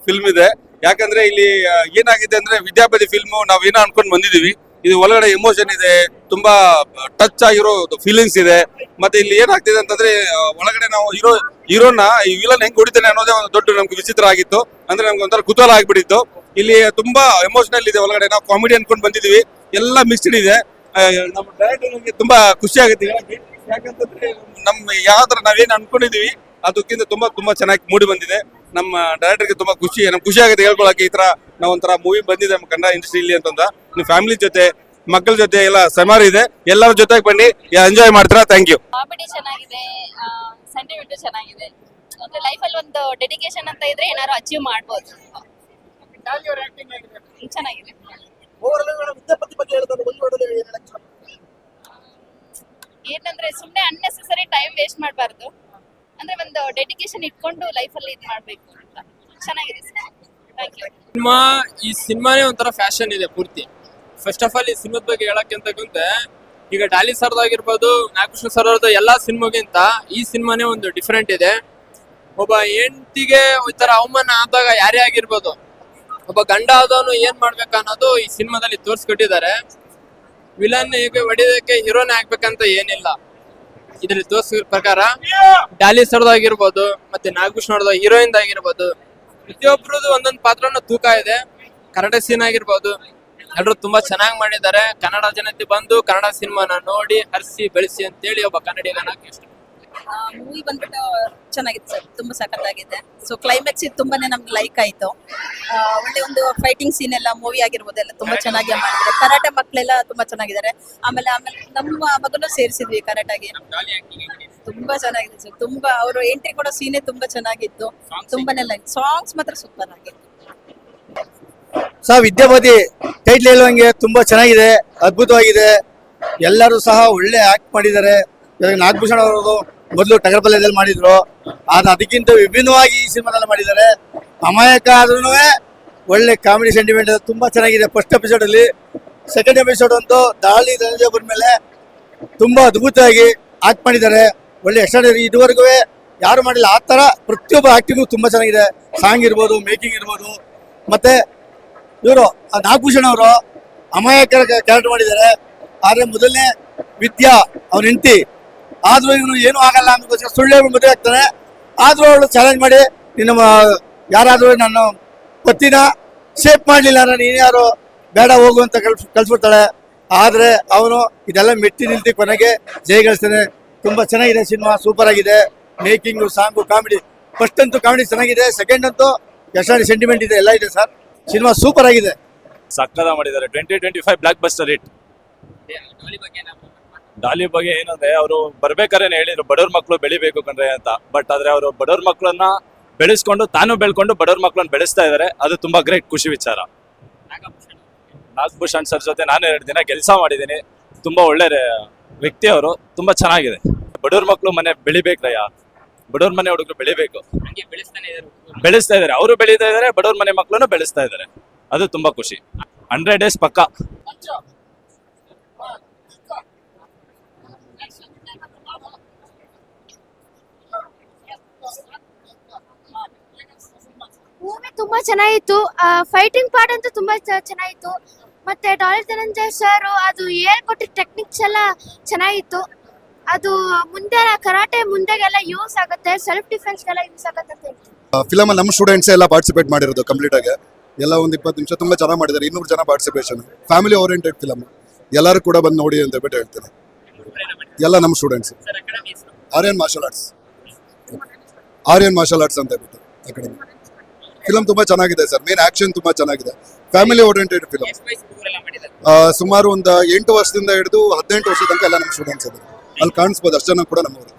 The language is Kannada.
ಫಿಲ್ಮ್ ಇದೆ. ಯಾಕಂದ್ರೆ ಇಲ್ಲಿ ಏನಾಗಿದೆ ಅಂದ್ರೆ ವಿದ್ಯಾಪತಿ ಫಿಲ್ಮ್ ನಾವೇನೋ ಅನ್ಕೊಂಡ್ ಬಂದಿದೀವಿ, ಇದು ಒಳಗಡೆ ಎಮೋಷನ್ ಇದೆ, ತುಂಬಾ ಟಚ್ ಆಗಿರೋ ಫೀಲಿಂಗ್ಸ್ ಇದೆ. ಮತ್ತೆ ಇಲ್ಲಿ ಏನಾಗ್ತಿದೆ ಅಂತಂದ್ರೆ ಒಳಗಡೆ ನಾವು ಹೀರೋನ ಈ ವಿಲನ್ ಹೆಂಗ್ ಹೊಡಿತಾನೆ ಅನ್ನೋದೇ ಒಂದು ದೊಡ್ಡ ನಮ್ಗೆ ವಿಚಿತ್ರ ಆಗಿತ್ತು. ಅಂದ್ರೆ ನಮ್ಗೆ ಒಂಥರ ಕುತೂಹಲ ಆಗ್ಬಿಟ್ಟಿತ್ತು. ಇಲ್ಲಿ ತುಂಬಾ ಎಮೋಷನಲ್ ಇದೆ ಒಳಗಡೆ, ನಾವು ಕಾಮಿಡಿ ಅನ್ಕೊಂಡ್ ಬಂದಿದೀವಿ, ಎಲ್ಲ ಮಿಕ್ಸ್ಡ್ ಇದೆ. ನಮ್ಮ ಡೈರೆಕ್ಟರ್ ನಮ್ಗೆ ತುಂಬಾ ಖುಷಿ ಆಗುತ್ತೆ ಹೇಳಕ್ಕೆ. ಯಾಕಂತಂದ್ರೆ ನಮ್ಮ ಯಾವ ತರ ನಾವೇನ್ ಅನ್ಕೊಂಡಿದೀವಿ ಅದಕ್ಕಿಂತ ತುಂಬಾ ಚೆನ್ನಾಗಿ ಮೂಡಿ ಬಂದಿದೆ. ನಮ್ಮ ಡೈರೆಕ್ಟರ್ಗೆ ತುಂಬಾ ಖುಷಿ ಆಗುತ್ತೆ ಹೇಳ್ಕೊಳಕ್ಕೆ. ಈ ತರ ನಾವು ಒಂಥರ ಮೂವಿ ಬಂದಿದೆ ನಮ್ಮ ಕನ್ನಡ ಇಂಡಸ್ಟ್ರಿಯಲ್ಲಿ ಅಂತಂದ. ನೀವು ಫ್ಯಾಮಿಲಿ ಜೊತೆ ಮಕ್ಕಳ ಜೊತೆ ಎಲ್ಲ ಸಮಾರ ಇದೆ, ಎಲ್ಲರ ಜೊತೆಗೆ ಬನ್ನಿ, ಎಂಜಾಯ್ ಮಾಡ್ತೀರಾ. Thank you. ಕಾಮಿಡಿ ಚೆನ್ನಾಗಿದೆ, ಸೆಂಟಿಮೆಂಟ್ ಚೆನ್ನಾಗಿದೆ. ಒಂದು ಲೈಫಲ್ಲಿ ಒಂದು ಡೆಡಿಕೇಶನ್ ಅಂತ ಇದ್ರೆ ಏನಾದ್ರು ಅಚೀವ್ ಮಾಡ್ಬೋದು. ಚೆನ್ನಾಗಿದೆ. ಏನಂದ್ರೆ ಸುಮ್ಮನೆ ಅನ್ನೆಸೆಸರಿ ಟೈಮ್ ವೇಸ್ಟ್ ಮಾಡಬಾರ್ದು. ಅಂದ್ರೆ ಒಂದು ಡೆಡಿಕೇಶನ್ ಇಟ್ಕೊಂಡು ಲೈಫಲ್ಲಿ ಇದು ಮಾಡ್ಬೇಕು ಅಂತ. ಚೆನ್ನಾಗಿದೆ ಸರ್. Thank you. ಈ ಸಿನಿಮಾನೇ ಒಂಥರ ಫ್ಯಾಷನ್ ಇದೆ ಪೂರ್ತಿ. ಫಸ್ಟ್ ಆಫ್ ಆಲ್ ಈ ಸಿನಿಮಾದ ಬಗ್ಗೆ ಹೇಳಕ್ಕಿಂತ ಈಗ ಡಾಲಿ ಸರ್ದಾಗಿರ್ಬೋದು, ನಾಗಕೃಷ್ಣ ಸರ್ ಅವ್ರದ್ದು ಎಲ್ಲಾ ಸಿನಿಮಾಗಿಂತ ಈ ಸಿನಿಮಾನೇ ಒಂದು ಡಿಫ್ರೆಂಟ್ ಇದೆ. ಒಬ್ಬ ಹೆಂಡತಿಗೆ ಈ ತರ ಅವಮಾನ ಆದಾಗ ಯಾರೇ ಆಗಿರ್ಬೋದು, ಒಬ್ಬ ಗಂಡ ಆದವನು ಏನ್ ಮಾಡ್ಬೇಕು ಅನ್ನೋದು ಈ ಸಿನಿಮಾದಲ್ಲಿ ತೋರ್ಸ್ಕೊಟ್ಟಿದ್ದಾರೆ. ವಿಲನ್ ಹೇಗೆ ಹೊಡಿಯೋದಕ್ಕೆ ಹೀರೋನೇ ಆಗ್ಬೇಕಂತ ಏನಿಲ್ಲ. ಇದ್ರಲ್ಲಿ ತೋರ್ಸಿರೋ ಪ್ರಕಾರ ಡಾಲಿ ಸರ್ದಾಗಿರ್ಬೋದು, ಮತ್ತೆ ನಾಗಕೃಷ್ಣ ಅವ್ರದ್ದು ಹೀರೋಯಿನ್ ಆಗಿರ್ಬೋದು, ಪ್ರತಿಯೊಬ್ಬರದ್ದು ಒಂದೊಂದು ಪಾತ್ರನ ತೂಕ ಇದೆ. ಕನ್ನಡ ಸೀನ್ ಆಗಿರ್ಬೋದು, ಎಲ್ಲರೂ ತುಂಬಾ ಚೆನ್ನಾಗಿ ಮಾಡಿದ್ದಾರೆ. ಕನ್ನಡ ಜನತೆ ಬಂದು ಕನ್ನಡ ಸಿನಿಮಾನ ನೋಡಿ ಹರಿಸಿ ಬೆಳೆಸಿ ಅಂತೇಳಿ ಒಬ್ಬ ಕನ್ನಡಿಗನಾಗಿ ಇಷ್ಟ. ಮೂವಿ ಬಂದ್ಬಿಟ್ಟು ಚೆನ್ನಾಗಿತ್ತು ಸರ್, ತುಂಬಾ ಸಖತ್ತಾಗಿದೆ. ಸೊ ಕ್ಲೈಮ್ಯಾಕ್ಸ್ ಇದು ತುಂಬಾನೇ ನಮ್ಗೆ ಲೈಕ್ ಆಯ್ತು. ಒಳ್ಳೆ ಒಂದು ಫೈಟಿಂಗ್ ಸೀನ್ ಎಲ್ಲ ಮೂವಿ ಆಗಿರ್ಬೋದು ಎಲ್ಲ ತುಂಬಾ ಚೆನ್ನಾಗಿ ಮಾಡಿದ್ದಾರೆ. ಕರಾಟೆ ಮಕ್ಕಳೆಲ್ಲ ತುಂಬಾ ಚೆನ್ನಾಗಿದ್ದಾರೆ. ಆಮೇಲೆ ನಮ್ಮ ಮಗನು ಸೇರಿಸಿದ್ವಿ ಕರಾಟೆಗೆ, ತುಂಬಾ ಚೆನ್ನಾಗಿದೆ ಸರ್. ತುಂಬಾ ಅವರು ಎಂಟ್ರಿ ಕೊಡೋ ಸೀನೇ ತುಂಬಾ ಚೆನ್ನಾಗಿತ್ತು. ತುಂಬಾನೇ ಲೈಕ್ ಸಾಂಗ್ಸ್ ಮಾತ್ರ ಸೂಪರ್ ಆಗಿತ್ತು ಸರ್. ವಿದ್ಯಾಪತಿ ಟೈಟ್ಲ್ ಹೇಳುವಂಗೆ ತುಂಬಾ ಚೆನ್ನಾಗಿದೆ, ಅದ್ಭುತವಾಗಿದೆ. ಎಲ್ಲರೂ ಸಹ ಒಳ್ಳೆ ಆಕ್ಟ್ ಮಾಡಿದ್ದಾರೆ. ನಾಗಭೂಷಣ್ ಅವರು ಮೊದಲು ಟಗರ್ಪಲ್ಯದಲ್ಲಿ ಮಾಡಿದ್ರು, ಅದಕ್ಕಿಂತ ವಿಭಿನ್ನವಾಗಿ ಈ ಸಿನಿಮಾದಲ್ಲಿ ಮಾಡಿದ್ದಾರೆ. ಅಮಾಯಕ ಆದ್ರೂ ಒಳ್ಳೆ ಕಾಮಿಡಿ ಸೆಂಟಿಮೆಂಟ್ ತುಂಬಾ ಚೆನ್ನಾಗಿದೆ. ಫಸ್ಟ್ ಎಪಿಸೋಡ್ ಅಲ್ಲಿ, ಸೆಕೆಂಡ್ ಎಪಿಸೋಡ್ ಅಂತೂ ದಾಳಿ ಧನಂಜಯ ಬಂದ್ಮೇಲೆ ತುಂಬಾ ಅದ್ಭುತವಾಗಿ ಆಕ್ಟ್ ಮಾಡಿದ್ದಾರೆ. ಒಳ್ಳೆ ಎಕ್ಸ್ಟ್ರಾಡನರಿ, ಇದುವರೆಗೂ ಯಾರು ಮಾಡಿಲ್ಲ ಆ ತರ. ಪ್ರತಿಯೊಬ್ಬ ಆಕ್ಟಿಂಗು ತುಂಬಾ ಚೆನ್ನಾಗಿದೆ. ಸಾಂಗ್ ಇರ್ಬೋದು, ಮೇಕಿಂಗ್ ಇರ್ಬೋದು. ಮತ್ತೆ ಇವರು ನಾಗಭೂಷಣ್ ಅವರು ಅಮಾಯಕರ ಕ್ಯಾರೆಕ್ಟರ್ ಮಾಡಿದ್ದಾರೆ. ಆದ್ರೆ ಮೊದಲನೇ ವಿದ್ಯಾ ಅವ್ರ ಹೆಂಡತಿ ಆದ್ರೂ ಇವನು ಏನು ಆಗಲ್ಲ ಅನ್ನೋದಕ್ಕೋಸ್ಕರ ಸುಳ್ಳು ಮದುವೆ ಆಗ್ತಾನೆ. ಆದ್ರೂ ಅವಳು ಚಾಲೆಂಜ್ ಮಾಡಿ, ನಿನ್ನ ಯಾರಾದ್ರೂ ನನ್ನ ಪತಿನ ಸೇಫ್ ಮಾಡ್ಲಿಲ್ಲ ಅಂದ್ರೆ ನೀನ್ ಯಾರು ಬೇಡ ಹೋಗು ಅಂತ ಕಳ್ಸ್ಬಿಡ್ತಾಳೆ. ಆದ್ರೆ ಅವನು ಇದೆಲ್ಲ ಮೆಟ್ಟಿ ನಿಲ್ತಿ ಕೊನೆಗೆ ಜಯಗಳಿಸ್ತಾನೆ. ತುಂಬಾ ಚೆನ್ನಾಗಿದೆ ಸಿನಿಮಾ, ಸೂಪರ್ ಆಗಿದೆ. Making, song, comedy. ಫಸ್ಟ್ ಅಂತೂ ಕಾಮಿಡಿ ಚೆನ್ನಾಗಿದೆ, ಸೆಕೆಂಡ್ ಅಂತೂ ಎಕ್ಸ್ಟ್ರಾ ಸೆಂಟಿಮೆಂಟ್ ಇದೆ, ಎಲ್ಲ ಇದೆ ಸರ್. ಸಿನಿಮಾ ಸೂಪರ್ ಆಗಿದೆ, ಸಕ್ಕದ ಮಾಡಿದ್ದಾರೆ. 2025 ಬ್ಲಾಕ್ ಬಸ್ಟರ್ ಹಿಟ್. ಡಾಲಿ ಬಗ್ಗೆ ಏನಂದ್ರೆ ಅವರು ಬರ್ಬೇಕಾದ್ರೆ ಹೇಳಿದ್ರು ಬಡವ್ರ ಮಕ್ಕಳು ಬೆಳಿಬೇಕು ಕಂಡ್ರೆ ಅಂತ. ಬಟ್ ಆದ್ರೆ ಅವರು ಬಡವ್ರ ಮಕ್ಕಳನ್ನ ಬೆಳೆಸ್ಕೊಂಡು ತಾನು ಬೆಳ್ಕೊಂಡು ಬಡವ್ರ ಮಕ್ಕಳನ್ನ ಬೆಳೆಸ್ತಾ ಇದಾರೆ. ಅದು ತುಂಬಾ ಗ್ರೇಟ್, ಖುಷಿ ವಿಚಾರ. ನಾಗಭೂಷಣ್ ಸರ್ ಜೊತೆ ನಾನು 2 ದಿನ ಕೆಲಸ ಮಾಡಿದ್ದೀನಿ. ತುಂಬಾ ಒಳ್ಳೆ ವ್ಯಕ್ತಿ ಅವರು, ತುಂಬಾ ಚೆನ್ನಾಗಿದೆ. ಬಡವ್ರ ಮಕ್ಕಳು ಮನೆ ಬೆಳಿಬೇಕ್ರಯ್ಯ, ಬಡವ್ರ ಮನೆ ಹುಡುಗರು ಬೆಳಿಬೇಕು, ಬೆಳೆಸ್ತಾ ಇದಾರೆ. ಅವರು ಬೆಳೀತಾ ಇದಾರೆ, ಬಡವ್ರ ಮನೆ ಮಕ್ಕಳನ್ನು ಬೆಳೆಸ್ತಾ ಇದಾರೆ. ಅದು ತುಂಬಾ ಖುಷಿ. 100 days ಪಕ್ಕ. ಮೂವಿ ತುಂಬಾ ಚೆನ್ನಾಗಿತ್ತು. ಫೈಟಿಂಗ್ ಪಾರ್ಟ್ ಅಂತೂ ತುಂಬಾ ಚೆನ್ನಾಗಿತ್ತು. ಮತ್ತೆ ಡಾಲಿ ಧನಂಜಯ್ ಸರ್ ಅದು ಹೇಳ್ಕೊಟ್ಟಿದ್ದ ಟೆಕ್ನಿಕ್ಸ್ ಎಲ್ಲ ಚೆನ್ನಾಗಿತ್ತು. ಅದು ಮುಂದೆ ಕರಾಟೆ ಮುಂದೆಗೆಲ್ಲ ಯೂಸ್ ಆಗುತ್ತೆ, ಸೆಲ್ಫ್ ಡಿಫೆನ್ಸ್ಗೆಲ್ಲ ಯೂಸ್ ಆಗುತ್ತೆ ಅಂತ ಹೇಳ್ತೀನಿ. ಫಿಲಮ್ ಅಲ್ಲಿ ನಮ್ಮ ಸ್ಟೂಡೆಂಟ್ಸ್ ಎಲ್ಲ ಪಾರ್ಟಿಸಿಪೇಟ್ ಮಾಡಿರೋದು ಕಂಪ್ಲೀಟ್ ಆಗಿ. ಎಲ್ಲ ಒಂದು 20 ನಿಮಿಷ ತುಂಬಾ ಚೆನ್ನಾಗಿ ಮಾಡಿದ್ದಾರೆ. 200 ಜನ ಪಾರ್ಟಿಸಿಪೇಷನ್. ಫ್ಯಾಮಿಲಿ ಓರಿಯೆಂಟೆಡ್ ಫಿಲಮ್, ಎಲ್ಲರೂ ಕೂಡ ಬಂದು ನೋಡಿ ಅಂತ ಹೇಳ್ಬಿಟ್ಟು ಹೇಳ್ತೇನೆ. ಎಲ್ಲ ನಮ್ಮ ಸ್ಟೂಡೆಂಟ್ಸ್. ಆರ್ಯನ್ ಮಾರ್ಷಲ್ ಆರ್ಟ್ಸ್ ಅಂತ ಹೇಳ್ಬಿಟ್ಟು ಅಕಾಡೆಮಿ. ಫಿಲಮ್ ತುಂಬಾ ಚೆನ್ನಾಗಿದೆ ಸರ್. ಮೇನ್ ಆಕ್ಷನ್ ತುಂಬಾ ಚೆನ್ನಾಗಿದೆ. Family oriented film. ಸುಮಾರು ಒಂದು 8 ವರ್ಷದಿಂದ ಹಿಡಿದು 18 ವರ್ಷ ತನಕ ಎಲ್ಲ ನಮ್ಮ ಸ್ಟೂಡೆಂಟ್ಸ್ ಇದ್ದಾರೆ. ಅಲ್ಲಿ ಕಾಣಿಸ್ಬೋದು, ಅಷ್ಟು ಜನ ಕೂಡ ನಮ್ಮವರು.